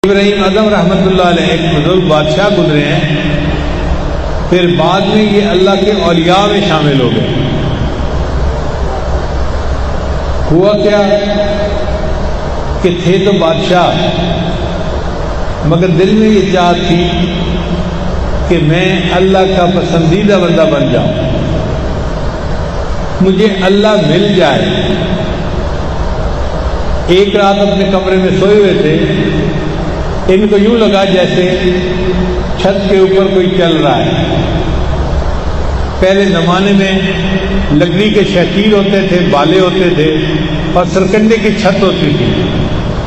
ابراہیم اعظم رحمۃ اللہ علیہ ایک بزرگ بادشاہ گزرے ہیں، پھر بعد میں یہ اللہ کے اولیاء میں شامل ہو گئے۔ ہوا کیا کہ تھے تو بادشاہ، مگر دل میں یہ چاہت تھی کہ میں اللہ کا پسندیدہ بندہ بن جاؤں، مجھے اللہ مل جائے۔ ایک رات اپنے کمرے میں سوئے ہوئے تھے، ان کو یوں لگا جیسے چھت کے اوپر کوئی چل رہا ہے۔ پہلے زمانے میں لکڑی کے شیشیر ہوتے تھے، بالے ہوتے تھے، اور سرکنڈے کی چھت ہوتی تھی۔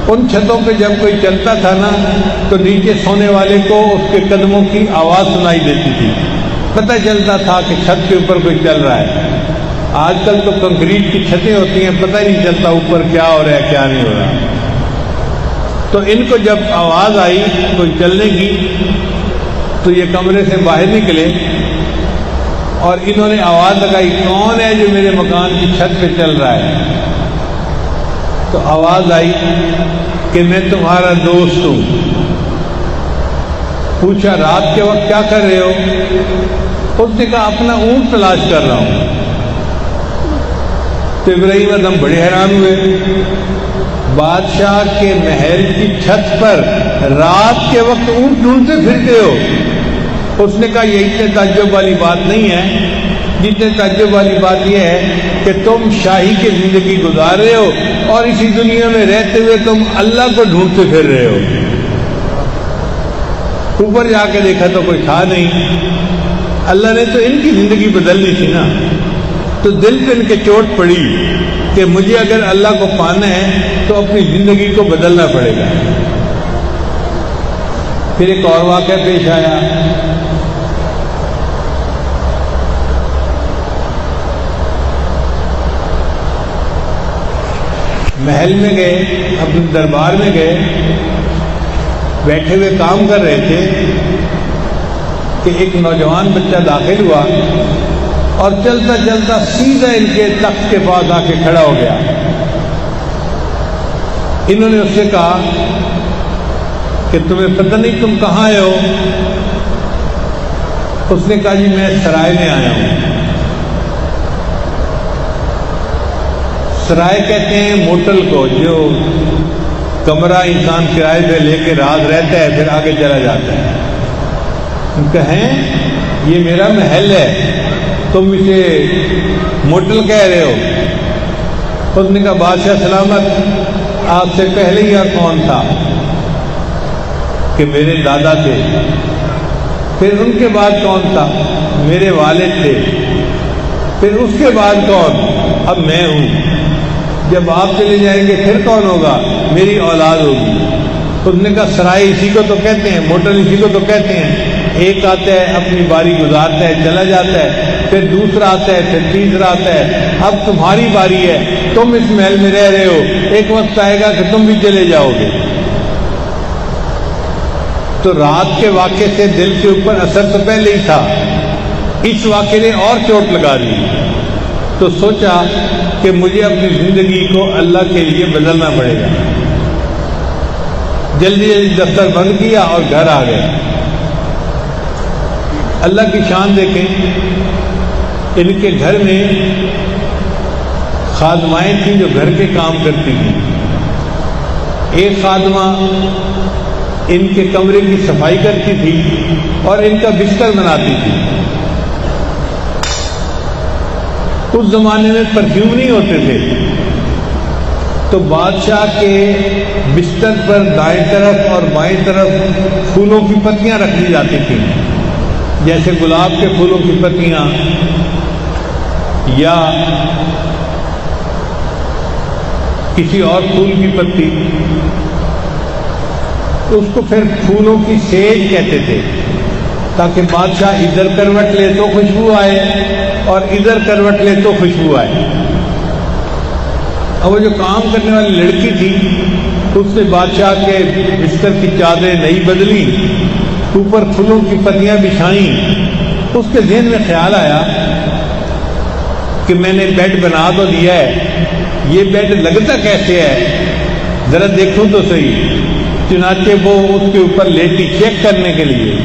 ان چھتوں پہ جب کوئی چلتا تھا نا تو نیچے سونے والے کو اس کے قدموں کی آواز سنائی دیتی تھی، پتہ چلتا تھا کہ چھت کے اوپر کوئی چل رہا ہے۔ آج کل تو کنکریٹ کی چھتیں ہوتی ہیں، پتہ نہیں چلتا اوپر کیا ہو رہا ہے کیا نہیں ہو رہا۔ تو ان کو جب آواز آئی کوئی چلنے کی تو یہ کمرے سے باہر نکلے اور انہوں نے آواز لگائی، کون ہے جو میرے مکان کی چھت پہ چل رہا ہے؟ تو آواز آئی کہ میں تمہارا دوست ہوں۔ پوچھا رات کے وقت کیا کر رہے ہو؟ اس نے کہا اپنا اونٹ تلاش کر رہا ہوں۔ تو ابراہیم اعظم بڑے حیران ہوئے، بادشاہ کے محل کی چھت پر رات کے وقت اونٹ ڈھونڈتے پھرتے ہو؟ اس نے کہا یہ اتنے تعجب والی بات نہیں ہے، جتنے تعجب والی بات یہ ہے کہ تم شاہی کی زندگی گزار رہے ہو اور اسی دنیا میں رہتے ہوئے تم اللہ کو ڈھونڈتے پھر رہے ہو۔ اوپر جا کے دیکھا تو کوئی تھا نہیں۔ اللہ نے تو ان کی زندگی بدلنی تھی نا، تو دل پہ ان کے چوٹ پڑی کہ مجھے اگر اللہ کو پانا ہے تو اپنی زندگی کو بدلنا پڑے گا۔ پھر ایک اور واقعہ پیش آیا۔ محل میں گئے، اپنے دربار میں گئے، بیٹھے ہوئے کام کر رہے تھے کہ ایک نوجوان بچہ داخل ہوا اور چلتا چلتا سیدھا ان کے تخت کے پاس آ کے کھڑا ہو گیا۔ انہوں نے اس سے کہا کہ تمہیں پتہ نہیں تم کہاں آئے ہو؟ اس نے کہا جی میں سرائے میں آیا ہوں۔ سرائے کہتے ہیں موٹل کو، جو کمرہ انسان کرائے پہ لے کے رات رہتا ہے پھر آگے چلا جاتا ہے۔ ان کہیں یہ میرا محل ہے، تم اسے موٹل کہہ رہے ہو؟ اس نے کہا بادشاہ سلامت، آپ سے پہلے یہاں کون تھا؟ کہ میرے دادا تھے۔ پھر ان کے بعد کون تھا؟ میرے والد تھے۔ پھر اس کے بعد کون؟ اب میں ہوں۔ جب آپ چلے جائیں گے پھر کون ہوگا؟ میری اولاد ہوگی۔ اس نے کہا سرائے اسی کو تو کہتے ہیں، موٹل اسی کو تو کہتے ہیں۔ ایک آتا ہے اپنی باری گزارتا ہے چلا جاتا ہے، پھر دوسرا آتا ہے، پھر تیسرا آتا ہے۔ اب تمہاری باری ہے، تم اس محل میں رہ رہے ہو، ایک وقت آئے گا کہ تم بھی چلے جاؤ گے۔ تو رات کے واقعے سے دل کے اوپر اثر تو پہلے ہی تھا، اس واقعے نے اور چوٹ لگا دی۔ تو سوچا کہ مجھے اپنی زندگی کو اللہ کے لیے بدلنا پڑے گا۔ جلدی جلدی دفتر بند کیا اور گھر آ گئے۔ اللہ کی شان دیکھیں، ان کے گھر میں خادمائیں تھیں جو گھر کے کام کرتی تھیں۔ ایک خادمہ ان کے کمرے کی صفائی کرتی تھی اور ان کا بستر بناتی تھی۔ اس زمانے میں پرفیوم نہیں ہوتے تھے، تو بادشاہ کے بستر پر دائیں طرف اور بائیں طرف پھولوں کی پتیاں رکھ دی جاتی تھیں، جیسے گلاب کے پھولوں کی پتیاں یا کسی اور پھول کی پتی۔ اس کو پھر پھولوں کی سیج کہتے تھے، تاکہ بادشاہ ادھر کروٹ لے تو خوشبو آئے اور ادھر کروٹ لے تو خوشبو آئے۔ اب وہ جو کام کرنے والی لڑکی تھی اس نے بادشاہ کے بستر کی چادریں نہیں بدلی، اوپر پھولوں کی پتیاں بچھائیں۔ اس کے ذہن میں خیال آیا کہ میں نے بیڈ بنا تو دیا ہے، یہ بیڈ لگتا کیسے ہے، ذرا دیکھوں تو صحیح۔ چنانچہ وہ اس کے اوپر لیٹی چیک کرنے کے لیے،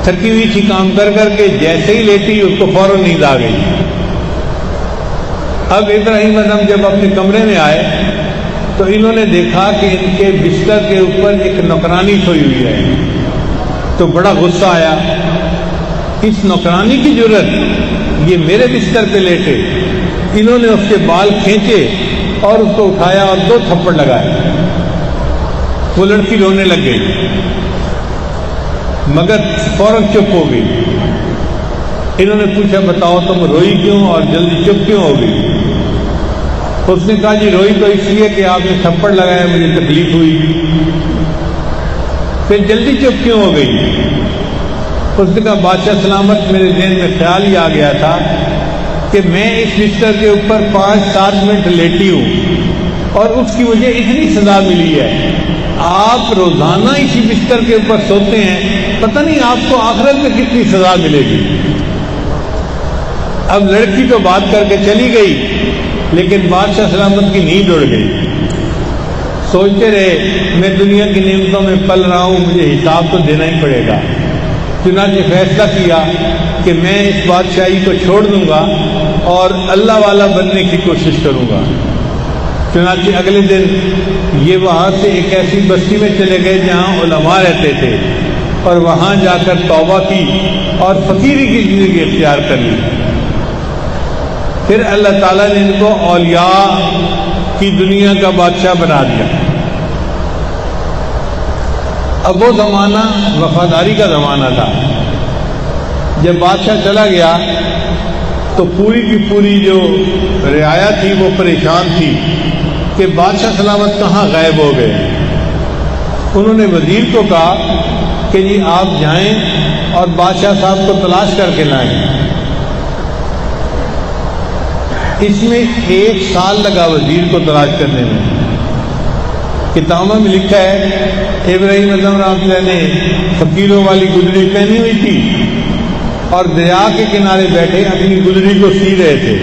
تھکی ہوئی تھی کام کر کر کے، جیسے ہی لیٹی اس کو فوراً نیند آ گئی۔ اب ابراہیم اعظم جب اپنے کمرے میں آئے تو انہوں نے دیکھا کہ ان کے بستر کے اوپر ایک نوکرانی سوئی ہوئی ہے، تو بڑا غصہ آیا، اس نوکرانی کی جرت، یہ میرے بستر پہ لیٹے۔ انہوں نے اس کے بال کھینچے اور اس کو اٹھایا اور 2 تھپڑ لگائے۔ وہ لڑکی رونے لگ گئی مگر فوراً چپ ہو گئی۔ انہوں نے پوچھا بتاؤ تم روئی کیوں اور جلدی چپ کیوں ہو گئی؟ اس نے کہا جی روئی تو اس لیے کہ آپ نے تھپڑ لگایا، مجھے تکلیف ہوئی۔ پھر جلدی چپ کیوں ہو گئی؟ اس نے کہا بادشاہ سلامت، میرے ذہن میں خیال ہی آ گیا تھا کہ میں اس بستر کے اوپر 5-7 منٹ لیٹی ہوں اور اس کی مجھے اتنی سزا ملی ہے۔ آپ روزانہ اسی بستر کے اوپر سوتے ہیں، پتہ نہیں آپ کو آخرت میں کتنی سزا ملے گی۔ اب لڑکی تو بات کر کے چلی گئی لیکن بادشاہ سلامت کی نیند اڑ گئی۔ سوچتے رہے میں دنیا کی نعمتوں میں پل رہا ہوں، مجھے حساب تو دینا ہی پڑے گا۔ چنانچہ فیصلہ کیا کہ میں اس بادشاہی کو چھوڑ دوں گا اور اللہ والا بننے کی کوشش کروں گا۔ چنانچہ اگلے دن یہ وہاں سے ایک ایسی بستی میں چلے گئے جہاں علماء رہتے تھے اور وہاں جا کر توبہ کی اور فقیری کی زندگی اختیار کر لی۔ پھر اللہ تعالیٰ نے ان کو اولیاء کی دنیا کا بادشاہ بنا دیا۔ اب وہ زمانہ وفاداری کا زمانہ تھا۔ جب بادشاہ چلا گیا تو پوری کی پوری جو رعایا تھی وہ پریشان تھی کہ بادشاہ سلامت کہاں غائب ہو گئے۔ انہوں نے وزیر کو کہا کہ جی آپ جائیں اور بادشاہ صاحب کو تلاش کر کے لائیں۔ اس میں 1 سال لگا وزیر کو تلاش کرنے میں۔ کتابوں میں لکھا ہے ابراہیم اعظم رحمۃ اللہ نے فقیروں والی گدڑی پہنی ہوئی تھی اور دریا کے کنارے بیٹھے اپنی گدڑی کو سی رہے تھے۔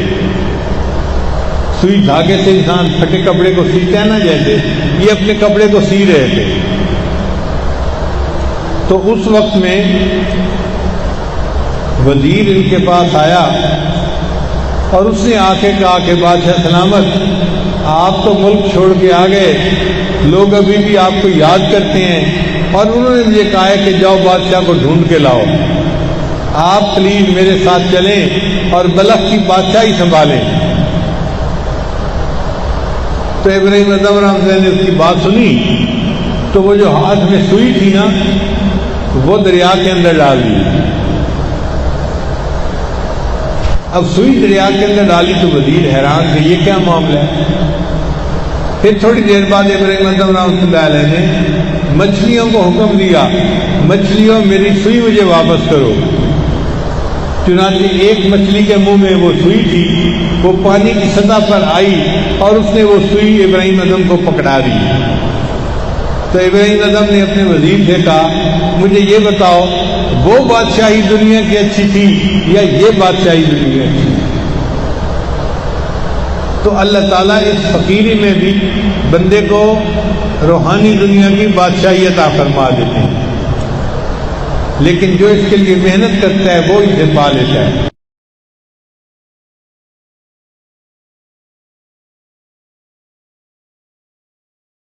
سوئی دھاگے سے انسان پھٹے کپڑے کو سیتا ہے نا، جیسے یہ اپنے کپڑے کو سی رہے تھے۔ تو اس وقت میں وزیر ان کے پاس آیا اور اس نے آ کے کہا کہ بادشاہ سلامت آپ تو ملک چھوڑ کے آ گئے، لوگ ابھی بھی آپ کو یاد کرتے ہیں اور انہوں نے مجھے کہا ہے کہ جاؤ بادشاہ کو ڈھونڈ کے لاؤ، آپ پلیز میرے ساتھ چلیں اور بلخ کی بادشاہی سنبھالیں۔ تو ابراہیم اعظم رحمۃ اللہ نے اس کی بات سنی تو وہ جو ہاتھ میں سوئی تھی نا وہ دریا کے اندر ڈال دی۔ اب سوئی دریا کے اندر ڈالی تو وزیر حیران کہ یہ کیا معاملہ ہے۔ پھر تھوڑی دیر بعد ابراہیم اعظم رحمۃ اللہ علیہ نے مچھلیوں کو حکم دیا مچھلیوں میری سوئی مجھے واپس کرو۔ چنانچہ ایک مچھلی کے منہ میں وہ سوئی تھی، وہ پانی کی سطح پر آئی اور اس نے وہ سوئی ابراہیم اعظم کو پکڑا دی۔ تو ابراہیم اعظم نے اپنے وزیر سے کہا مجھے یہ بتاؤ وہ بادشاہی دنیا کی اچھی تھی یا یہ بادشاہی دنیا کی؟ تو اللہ تعالیٰ اس فقیری میں بھی بندے کو روحانی دنیا کی بادشاہی عطا فرما دیتے ہیں، لیکن جو اس کے لیے محنت کرتا ہے وہ اسے پا لیتا ہے۔